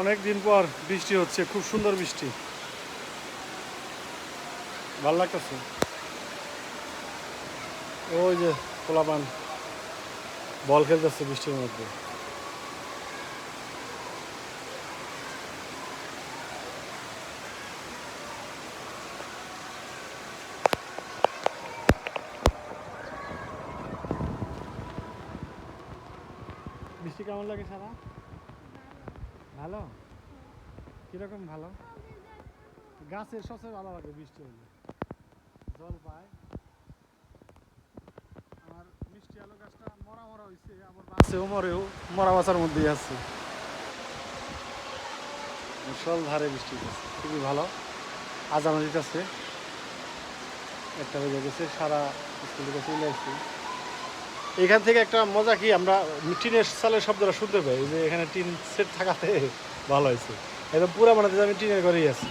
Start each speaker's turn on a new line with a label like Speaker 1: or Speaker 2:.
Speaker 1: অনেক দিন পর বৃষ্টি হচ্ছে, খুব সুন্দর বৃষ্টি, ভালো লাগতেছে। ওই যে পোলাপান বল খেলতেছে বৃষ্টির মধ্যে। বৃষ্টি কেমন লাগে সারা? ভালো। কিরকম ভালো? গাছের সবচেয়ে ভালো লাগে বৃষ্টি হলে, জল পায়। আমার মিষ্টি আলু গাছটা মরা মরা হয়েছে, আবার বাঁচছেও মরেও, মরা বাঁচার মধ্যেই আছে। সব ধারে বৃষ্টি হচ্ছে, খুবই ভালো। আজানো দিতেছে, একটা বেজে গেছে, সারা স্কুল থেকে চলে আসছি। এখান থেকে একটা মজা কি, আমরা টিনের চালের শব্দটা শুনতে পাই, যে এখানে টিন সেট থাকাতে ভালো হয়েছে। একদম পুরা বানাতে আমি টিনের ঘরেই আছি।